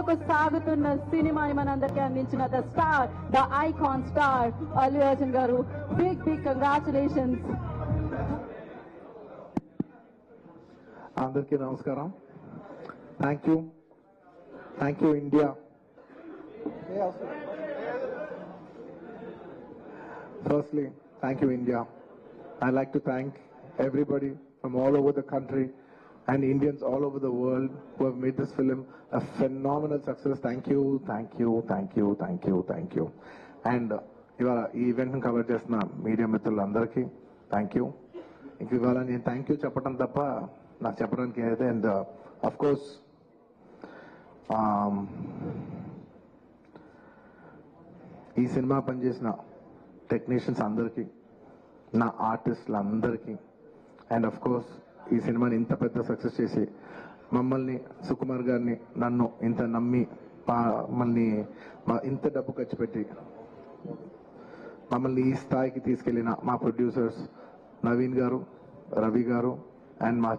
సాగుతున్న సినిమాని మనందరికీ అందించిన the star, the icon star Allu Arjun గారు. Big congratulations. అందరికీ నమస్కారం. Thank you India. Firstly, thank you India. I'd like to thank everybody from all over the country and Indians all over the world who have made this film a phenomenal success. Thank you. And ఇవాళ ఈ event cover చేస్తున్న media మిత్రులందరికీ thank you. ఇంక ఇవాళ నేను thank you చెప్పడం తప్ప నాకు చెప్పడానికి ఏదైతే, అండ్ అఫ్ కోర్స్ ఈ సినిమా పనిచేసిన టెక్నీషియన్స్ అందరికీ, నా ఆర్టిస్టులు అందరికీ, అండ్ అఫ్ కోర్స్ ఈ సినిమాని ఇంత పెద్ద సక్సెస్ చేసి మమ్మల్ని, సుకుమార్ గారిని, నన్ను ఇంత నమ్మి మమ్మల్ని ఇంత డబ్బు ఖర్చు పెట్టి మమ్మల్ని ఈ స్థాయికి తీసుకెళ్లిన మా ప్రొడ్యూసర్స్ నవీన్ గారు, రవి గారు అండ్ మా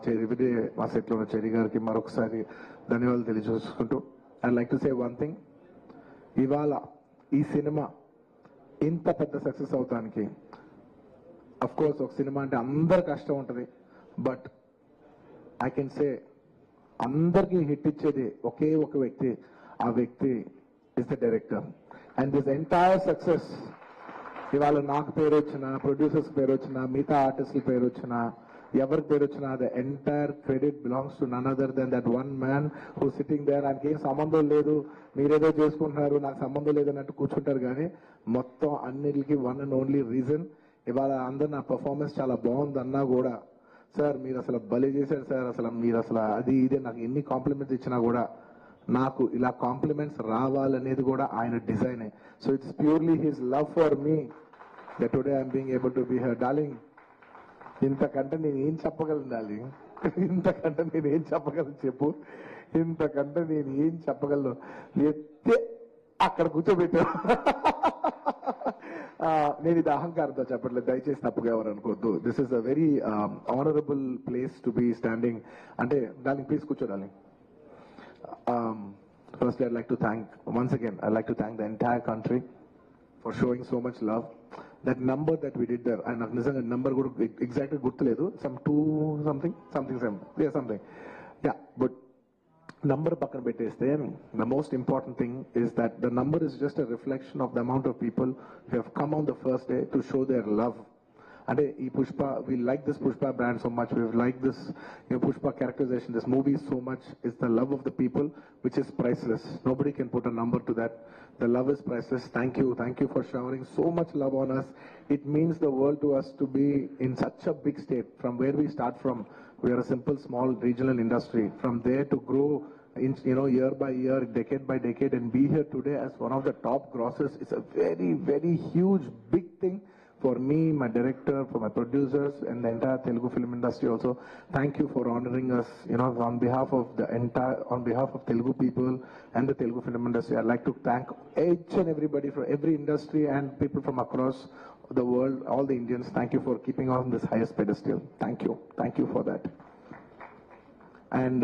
సెట్లో ఉన్న చెరి గారికి మరొకసారి ధన్యవాదాలు తెలియజేసుకుంటూ, I like to say one thing. ఇవాళ ఈ సినిమా ఇంత పెద్ద సక్సెస్ అవటానికి అఫ్ కోర్స్ ఒక సినిమా అంటే అందరు కష్టం ఉంటుంది, బట్ ఐ కెన్ సే అందరికీ హిట్ ఇచ్చేది ఒకే ఒక వ్యక్తి. ఆ వ్యక్తి is the director. And this entire success ఇవాళ నాకు పేరు వచ్చినా, ప్రొడ్యూసర్స్ పేరు వచ్చినా, మిగతా ఆర్టిస్టుల పేరు వచ్చినా, ఎవరికి పేరు వచ్చినా, the entire credit belongs to none other then that one man who sitting there. ఆయనకి ఏం సంబంధం లేదు, మీరేదో చేసుకుంటున్నారు, నాకు సంబంధం లేదన్నట్టు కూర్చుంటారు. కానీ మొత్తం అన్నిటికీ వన్ అండ్ ఓన్లీ రీజన్, ఇవాళ అందరు నా పర్ఫార్మెన్స్ చాలా బాగుందన్నా కూడా, సార్ మీరు అసలు బలి చేశారు సార్, అసలు మీరు అసలు అది ఇదే నాకు ఎన్ని కాంప్లిమెంట్స్ ఇచ్చినా కూడా నాకు ఇలా కాంప్లిమెంట్స్ రావాలనేది కూడా ఆయన డిజైనే. So it's purely his love for me that today I'm being able to be here. Darling, ఇంతకంటే నేను ఏం చెప్పగలను డార్లింగ్? ఇంతకంటే నేను ఏం చెప్పగలను చెప్పు? ఇంతకంటే నేను ఏం చెప్పగలను? ఎత్తే అక్కడ కూర్చోబెట్టా. నేను ఇది అహంకారంతో చెప్పట్లేదు, దయచేసి తప్పుగా ఎవరు అనుకోవద్దు. This is a very honourable place to be standing. అంటే డార్లింగ్ ప్లీజ్ కూర్చో darling. Firstly, I'd like to thank, once again, I'd like to thank the entire country for showing so much love. That number that we did there, and nijanga number kuda exactly gurtuledu, some 2 something, yeah, something, yeah, but number pakkana petteste, the most important thing is that the number is just a reflection of the amount of people who have come on the first day to show their love. And Pushpa, we like this Pushpa brand so much. We like this, Pushpa characterization. This movie so much is the love of the people, which is priceless. Nobody can put a number to that. The love is priceless. Thank you for showering so much love on us. It means the world to us to be in such a big state. From where we start from, we are a simple, small regional industry. From there to grow, year by year, decade by decade, and be here today as one of the top grossers. It's a very, very huge, big thing. For me, my director, for my producers, and the entire Telugu film industry also, thank you for honoring us. On behalf of Telugu people and the Telugu film industry, I'd like to thank each and everybody from every industry and people from across the world, all the Indians. Thank you for keeping on this highest pedestal. Thank you for that. And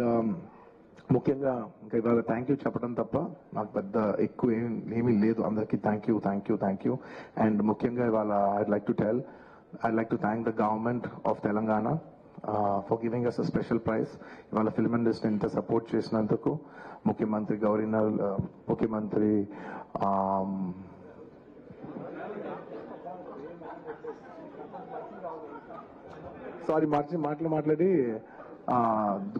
ముఖ్యంగా ఇంకా ఇవాళ thank you చెప్పడం తప్ప నాకు పెద్ద ఎక్కువ ఏమీ లేదు. అందరికీ థ్యాంక్ యూ. అండ్ ముఖ్యంగా ఇవాళ I'd like to thank the government of Telangana for giving us a special prize. ఇవాళ ఫిల్మ్ ఇండస్ట్రీ ఇంత సపోర్ట్ చేసినందుకు ముఖ్యమంత్రి సారీ మాట్లాడి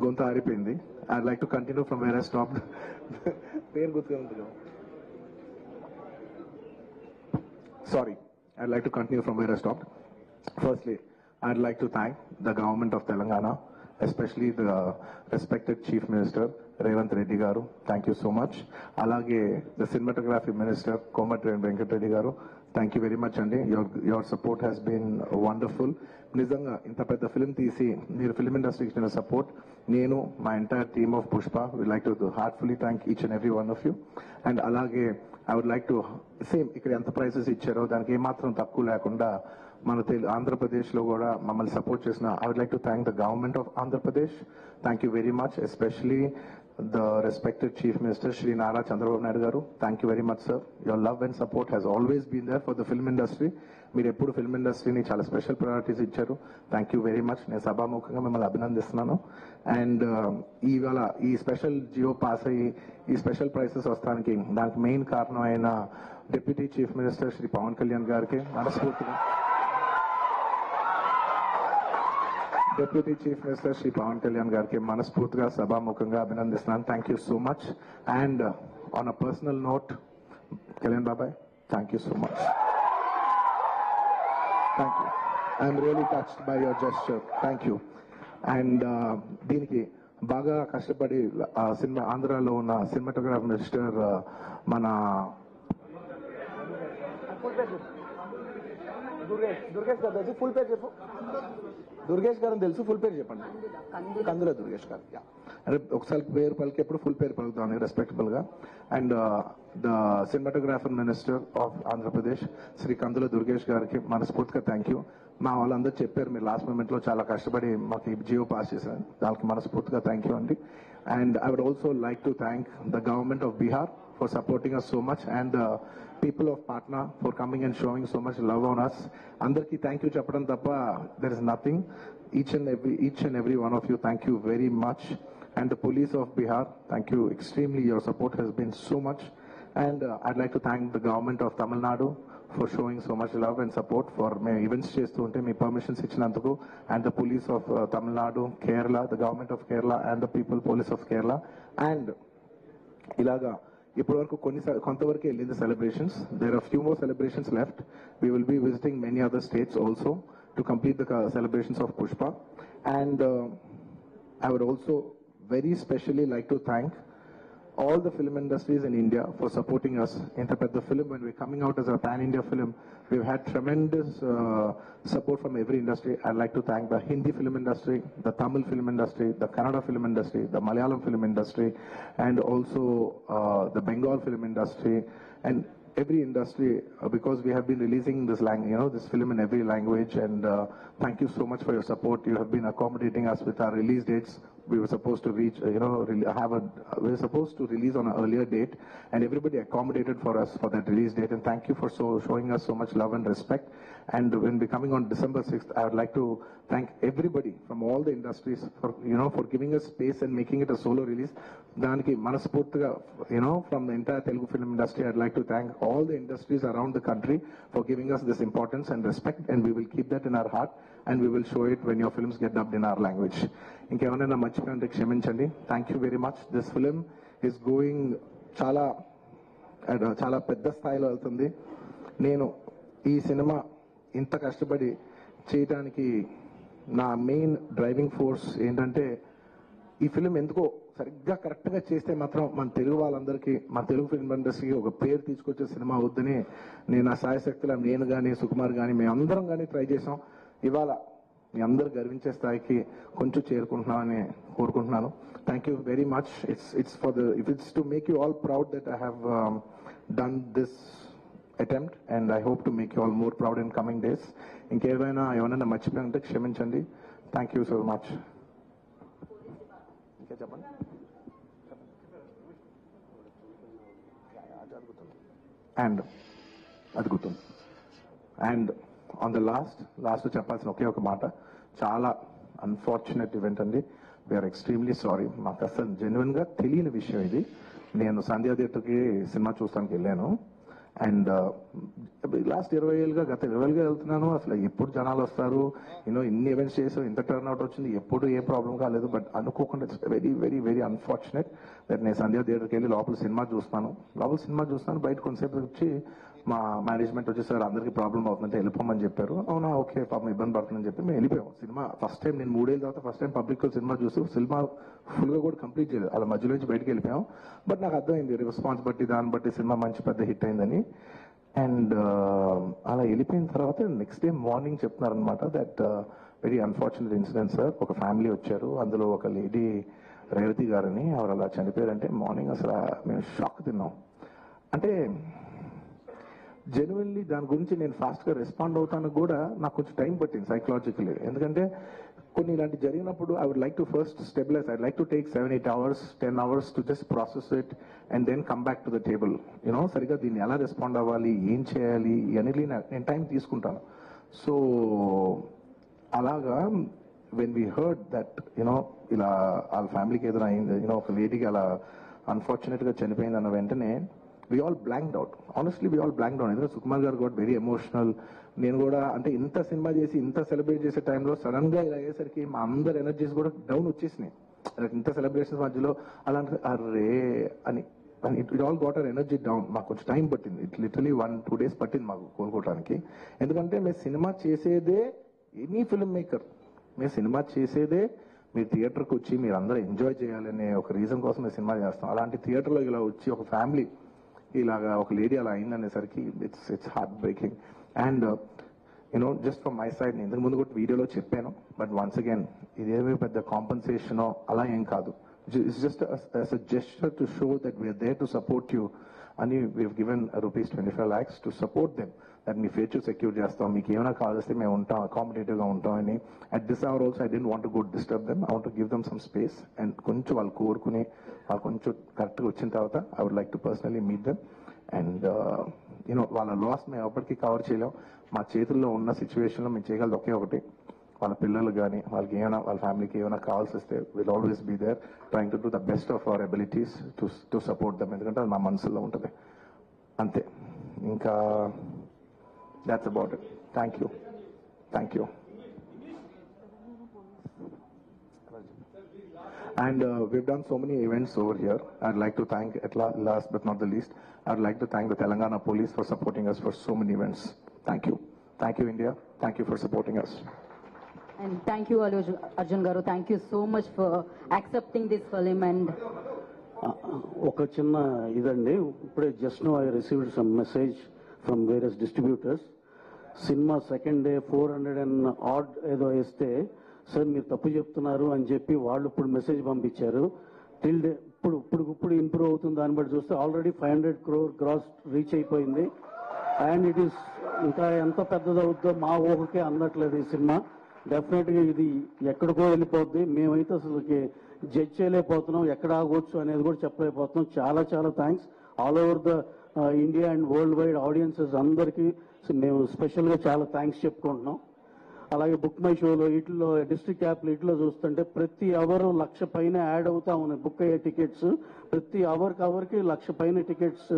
గొంత ఆరిపోయింది. I'd like to continue from where I stopped. Sorry, I'd like to continue from where I stopped. Firstly, I'd like to thank the government of Telangana, especially the respected Chief Minister, Revanth Reddy Garu. Thank you so much. Alage, the Cinematography Minister, Komatri Venkat Reddy Garu. Thank you very much, Andy. Your support has been wonderful. నిజంగా ఇంత పెద్ద film తీసి మీరు film ఇండస్ట్రీకి ఇచ్చిన support, నేను మా entire team of Pushpa we like to heartfully thank each and every one of you. And అలాగే I would like to same ఇక్కడ ఎంత ప్రైజెస్ ఇచ్చారో దానికి ఏమాత్రం తక్కువ లేకుండా మన ఆంధ్రప్రదేశ్లో కూడా మమ్మల్ని సపోర్ట్ చేసిన I would like to thank the government of Andhra Pradesh. Thank you very much, especially the respected Chief Minister Shri Nara Chandrababu Naidu garu. Thank you very much, sir. Your love and support has always been there for the film industry. మీరు ఎప్పుడు film ఇండస్ట్రీని చాలా special priorities ఇచ్చారు. Thank you very much. నేను సభాముఖంగా మిమ్మల్ని అభినందిస్తున్నాను. And ఇవాళ ఈ స్పెషల్ జియో పాస్ అయ్యి ఈ స్పెషల్ ప్రైసెస్ వస్తానికి దానికి మెయిన్ కారణం అయిన deputy chief minister Shri Pawan Kalyan గారికి మనస్ఫూర్తిగా deputy chief minister Shri Pawan Kalyan గారికి మనస్ఫూర్తిగా సభాముఖంగా అభినందిస్తున్నాను. Thank you so much. And on a personal note, Kalyan బాబాయ్, thank you so much. Thank you. I'm really touched by your gesture. Thank you. And దీనికి బాగా కష్టపడి సినిమా ఆంధ్రాలో ఉన్న సినిమాటోగ్రాఫ్ మినిస్టర్ మన దుర్గేష్ గారు తెలుసు, ఫుల్ పేరు చెప్పు. దుర్గేష్ గారు తెలుసు, ఫుల్ పేరు చెప్పండి. కందుల దుర్గేష్ గారు. అంటే ఒకసారి పేరు పలికేప్పుడు ఫుల్ పేరు పలుకుతాను రెస్పెక్టబుల్ గా. And the cinematographer minister of Andhra Pradesh Shri Kandula Durgesh గారికి మనస్ఫూర్తిగా థ్యాంక్ యూ. మా వాళ్ళందరూ చెప్పారు మీరు లాస్ట్ మూమెంట్ లో చాలా కష్టపడి మాకు ఈ జియో పాస్ చేశారు, దానికి మనస్ఫూర్తిగా థ్యాంక్ యూ అండి. And I would also like to thank the government of Bihar for supporting us so much, and the people of Patna for coming and showing so much love on us. Andarki thank you chappadam tappa there is nothing. Each and every one of you, thank you very much. And the police of Bihar, thank you extremely. Your support has been so much. And I'd like to thank the government of Tamil Nadu for showing so much love and support for my events chestu unte me permissions ichinanduku, and the police of Tamil Nadu, Kerala, the government of Kerala, and the people police of Kerala. And ilaga ఇప్పటి వరకు కొంతవరకు వెళ్ళింది celebrations. There are few more celebrations left. We will be visiting many other states also to complete the celebrations of Pushpa. And I would also very specially like to thank all the film industries in India for supporting us in the film. When we're coming out as a pan-India film, we've had tremendous support from every industry. I'd like to thank the Hindi film industry, the Tamil film industry, the Kannada film industry, the Malayalam film industry, and also the Bengal film industry, and every industry, because we have been releasing this film in every language. And thank you so much for your support. You have been accommodating us with our release dates. We were supposed to reach, we were supposed to release on an earlier date, and everybody accommodated for us for that release date. And thank you for showing us so much love and respect. And when we're coming on December 6th, I would like to thank everybody from all the industries for giving us space and making it a solo release. Daniki manaspurtiga, from the entire Telugu film industry, I'd like to thank all the industries around the country for giving us this importance and respect, and we will keep that in our heart, and we will show it when your films get dubbed in our language. ఇంకేమైనా మర్చిపోయింటే క్షమించండి. Thank you very much. This film is going చాలా పెద్ద స్థాయిలో వెళ్తుంది. నేను ఈ cinema ఇంత కష్టపడి చేయడానికి నా మెయిన్ డ్రైవింగ్ ఫోర్స్ ఏంటంటే, ఈ ఫిలిం ఎందుకో సరిగ్గా కరెక్ట్గా చేస్తే మాత్రం మన తెలుగు వాళ్ళందరికీ, మన తెలుగు ఫిల్మ్ ఇండస్ట్రీకి ఒక పేరు తీసుకొచ్చే సినిమా అవుద్దని నేను ఆ సాయశక్తిలో నేను కానీ సుకుమార్ కానీ మేమందరం కానీ ట్రై చేసాం. ఇవాళ మీ అందరు గర్వించే స్థాయికి కొంచెం చేరుకుంటున్నామని కోరుకుంటున్నాను. Thank you very much. It's to make you all proud that I have done this attempt, and I hope to make you all more proud in coming days. ఏమైనా మర్చిపోయింటే క్షమించండి. Thank you so much. ఇంకా చెప్పండి. And అది గుర్తుంది. And on the last చెప్పాల్సిన ఒకే ఒక మాట, చాలా అన్ఫార్చునేట్ ఈవెంట్ అండి. We are extremely sorry. మాకు అసలు జెన్యున్ గా తెలియని విషయం ఇది. నేను సంధ్యా థియేటర్కి సినిమా చూస్తానికి వెళ్ళాను, అండ్ లాస్ట్ 20 ఏళ్ళుగా గత 20 ఏళ్ళుగా వెళ్తున్నాను. అసలు ఎప్పుడు జనాలు వస్తారు, ఇన్ని ఈవెంట్స్ చేసాం, ఇంత టర్న్ అవుట్ వచ్చింది, ఎప్పుడు ఏ ప్రాబ్లం కాలేదు. బట్ అనుకోకుండా it's very very very unfortunate that నేను సంధ్యా థియేటర్కి వెళ్ళి లోపల సినిమా చూస్తాను. బయట కొంతసేపు వచ్చి మా మేనేజ్మెంట్ వచ్చి సార్ అందరికీ ప్రాబ్లం అవుతుందంటే వెళ్ళిపోమని చెప్పారు. అవునా, ఓకే, పాపం ఇబ్బంది పడుతుందని చెప్పి మేము వెళ్ళిపోయాం. సినిమా ఫస్ట్ టైం నేను 3 ఏళ్ళ తర్వాత ఫస్ట్ టైం పబ్లిక్ సినిమా చూస్తూ సినిమా ఫుల్గా కూడా కంప్లీట్ చేయలేదు, అలా మధ్యలో నుంచి బయటకు వెళ్ళిపోయాం. బట్ నాకు అర్థమైంది రెస్పాన్స్ బట్టి దాన్ని బట్టి సినిమా మంచి పెద్ద హిట్ అయిందని. అండ్ అలా వెళ్ళిపోయిన తర్వాత నెక్స్ట్ డే మార్నింగ్ చెప్తున్నారనమాట that very unfortunate incident sir. ఒక ఫ్యామిలీ వచ్చారు, అందులో ఒక లేడీ రేవతి గారని, ఆవిడ అలా చనిపోయారంటే మార్నింగ్ అసలు మేము షాక్ తిన్నాం. అంటే జెన్యున్లీ దాని గురించి నేను ఫాస్ట్గా రెస్పాండ్ అవుతాను కూడా నాకు కొంచెం టైం పట్టింది సైకలాజికల్లీ. ఎందుకంటే కొన్ని ఇలాంటి జరిగినప్పుడు I would like to first stabilize, I like to take 7-8 hours 10 hours to just process it and then come back to the table. You know సరిగ్గా దీన్ని ఎలా రెస్పాండ్ అవ్వాలి, ఏం చేయాలి అనేది నేను టైం తీసుకుంటాను. సో అలాగా when we heard that you know ఇలా వాళ్ళ ఫ్యామిలీకి ఏదైనా అయింది, యూనో ఒక లేడీకి అలా అన్ఫార్చునేట్గా చనిపోయింది అన్న వెంటనే we all blanked out. Honestly, we all blanked out. ఎందుకంటే సుకుమార్ గారు got very emotional. నేను కూడా అంటే ఇంత సినిమా చేసి ఇంత సెలబ్రేట్ చేసే టైంలో సడన్ గా ఇలా అయ్యేసరికి మా అందరి ఎనర్జీస్ కూడా డౌన్ వచ్చేసినాయి. ఇంత సెలబ్రేషన్స్ మధ్యలో అలాంటి అరే అని it all got our energy down. మాకు కొంచెం టైం పట్టింది. ఇట్ లిటరలీ 1-2 days పట్టింది మాకు కోలుకోవడానికి. ఎందుకంటే మేము సినిమా చేసేదే, ఎనీ ఫిల్మ్ మేకర్ మేము సినిమా చేసేదే మీరు థియేటర్కి వచ్చి మీరు అందరూ ఎంజాయ్ చేయాలనే ఒక రీజన్ కోసం మేము సినిమా చేస్తాం. అలాంటి థియేటర్లో ఇలా వచ్చి ఒక ఫ్యామిలీ ఇలాగా ఒక లేడీ అలా అయిందనేసరికి it's heart breaking. And you know just from my side, నేను ఇంతకు ముందు కూడా వీడియోలో చెప్పాను, బట్ వన్స్ అగైన్ ఇదేమీ పెద్ద కాంపన్సేషనో అలా ఏం కాదు. It's just a gesture to show that we're there to support you అని we've given ₹25 lakhs to support them. That మీ ఫ్యూచర్ సెక్యూర్ చేస్తాం, మీకు ఏమైనా కావాల్సి మేము ఉంటాం, అకామిడేటివ్ గా ఉంటాం అని. At this hour also I don't want to go disturb them. I want to give them some space and కొంచెం వాళ్ళు కోరుకుని వాళ్ళు కొంచెం కరెక్ట్గా వచ్చిన తర్వాత I would like to personally meet them. And you know వాళ్ళ లాస్ మేము ఎప్పటికీ కవర్ చేయలేం. మా చేతుల్లో ఉన్న సిచ్యువేషన్లో మేము చేయగలదు ఒకే ఒకటి, వాళ్ళ పిల్లలు కానీ వాళ్ళకి ఏమైనా వాళ్ళ ఫ్యామిలీకి ఏమైనా కావాల్సి వస్తే will always be there trying to do the best of our abilities to support them. ఎందుకంటే అది మా మనసులో ఉంటుంది అంతే. ఇంకా that's about it. Thank you. And we've done so many events over here. I'd like to thank, at last but not the least, I'd like to thank the Telangana Police for supporting us for so many events. Thank you India, thank you for supporting us. And thank you Allu Arjun garu, thank you so much for accepting this film. And ఒక చిన్న ఇదండి, ఇప్పుడే just now I received some message from various distributors. Cinema second day 400 and odd ఏదో వేస్తే sir మీరు తప్పు చెప్తున్నారు అని చెప్పి వాళ్ళు ఇప్పుడు మెసేజ్ పంపించారు. టిల్ డే ఇప్పుడు ఇంప్రూవ్ అవుతుంది. దాన్ని బట్టి చూస్తే ఆల్రెడీ 500 crore గ్రాస్ రీచ్ అయిపోయింది. అండ్ ఇట్ ఈస్ ఇంకా ఎంత పెద్దదవుద్దో మా ఊహకే అందట్లేదు ఈ సినిమా. డెఫినెట్గా ఇది ఎక్కడికో వెళ్ళిపోద్ది. మేమైతే అసలుకి జడ్జ్ చేయలేకపోతున్నాం, ఎక్కడ ఆగొచ్చు అనేది కూడా చెప్పలేకపోతున్నాం. చాలా చాలా thanks all over the India and world wide audiences అందరికీ మేము స్పెషల్గా చాలా థ్యాంక్స్ చెప్పుకుంటున్నాం. అలాగే బుక్ మై షోలో వీటిలో డిస్ట్రిక్ట్ యాప్లు వీటిలో చూస్తుంటే ప్రతి అవర్ 1,00,000 పైన యాడ్ అవుతా ఉన్నాయి బుక్ అయ్యే టికెట్స్. ప్రతి అవర్కి 1,00,000 పైన టికెట్స్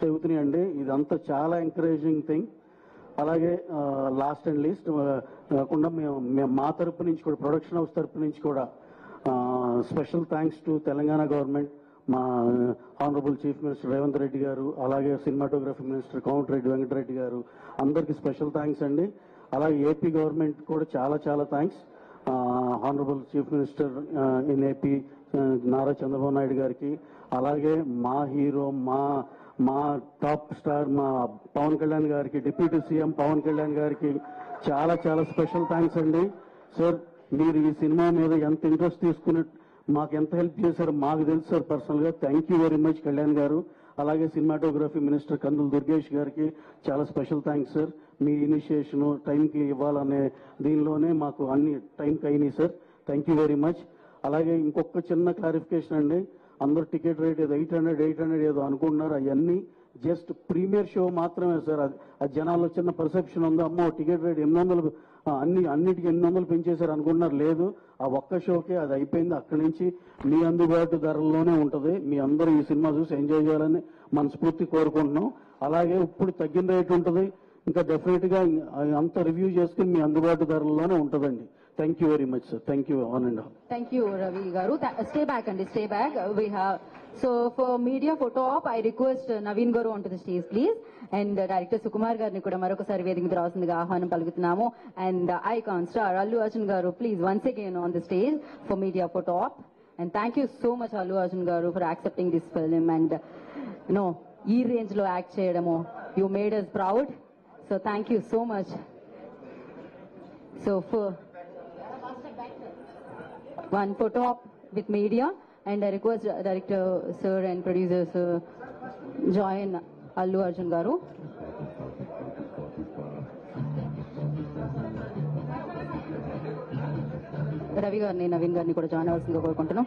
తెగుతున్నాయండి. ఇదంతా చాలా ఎంకరేజింగ్ థింగ్. అలాగే లాస్ట్ అండ్ లీస్ట్ కాకుండా మేము మా తరపు నుంచి కూడా, ప్రొడక్షన్ హౌస్ తరపు నుంచి కూడా special thanks to Telangana government, మా honourable chief minister Revanth Reddy గారు, అలాగే సినిమాటోగ్రఫీ మినిస్టర్ కోమటిరెడ్డి వెంకటరెడ్డి గారు, అందరికీ స్పెషల్ థ్యాంక్స్ అండి. అలాగే ఏపీ గవర్నమెంట్ కూడా చాలా చాలా thanks. Honourable chief minister in AP Nara Chandrababu Naidu గారికి, అలాగే మా హీరో మా టాప్ స్టార్ మా పవన్ కళ్యాణ్ గారికి, డిప్యూటీ సీఎం పవన్ కళ్యాణ్ గారికి చాలా చాలా స్పెషల్ థ్యాంక్స్ అండి. సార్ మీరు ఈ సినిమా మీద ఎంత ఇంట్రెస్ట్ తీసుకుని మాకు ఎంత హెల్ప్ చేశారో మాకు తెలుసు సార్ పర్సనల్ గా. Thank you very much Kalyan గారు. అలాగే సినిమాటోగ్రఫీ మినిస్టర్ కందుల దుర్గేష్ గారికి చాలా స్పెషల్ థ్యాంక్స్ సార్. మీ ఇనిషియేషన్ టైంకి ఇవ్వాలనే దీనిలోనే మాకు అన్ని టైంకి అయినాయి sir. Thank you very much. అలాగే ఇంకొక చిన్న క్లారిఫికేషన్ అండి, అందరూ టికెట్ రేట్ ఏదో 800 ఏదో అనుకుంటున్నారు. అవన్నీ జస్ట్ ప్రీమియర్ షో మాత్రమే సార్. అది జనాల్లో చిన్న పర్సెప్షన్ ఉంది, అమ్మో టికెట్ రేట్ 800 అన్నిటికీ 800 పెంచేశారు అనుకుంటున్నారు. లేదు, ఆ ఒక్క షోకే అది అయిపోయింది. అక్కడి నుంచి మీ అందుబాటు ధరల్లోనే ఉంటుంది. మీ అందరూ ఈ సినిమా చూసి ఎంజాయ్ చేయాలని మనస్ఫూర్తి కోరుకుంటున్నాం. అలాగే ఇప్పుడు తగ్గిన రేట్ ఉంటుంది, ఇంకా డెఫినెట్ గా అంత రివ్యూ చేసుకుని మీ అందుబాటు ధరల్లోనే ఉంటుందండి. Thank you very much sir. Thank you one and all. Thank you, Ravi garu. Stay back and stay back. We have, so for media photo op, I request Naveen garu onto the stage, please. And director Sukumar garini kuda marokasari vedika మీద రావాల్సిందిగా ఆహ్వానం పలుకుతున్నాము. And icon star Allu Arjun garu, please once again on the stage for media photo op. And thank you so much Allu Arjun garu for accepting this film and ఈ range లో act చేయడము. You made us proud. So thank you so much. So for one photo op with media, and I request director sir and producer sir join Allu Arjun garu. Ravi గారిని, నవీన్ గారిని కూడా join అవ్వాల్సిందిగా కోరుకుంటున్నాం.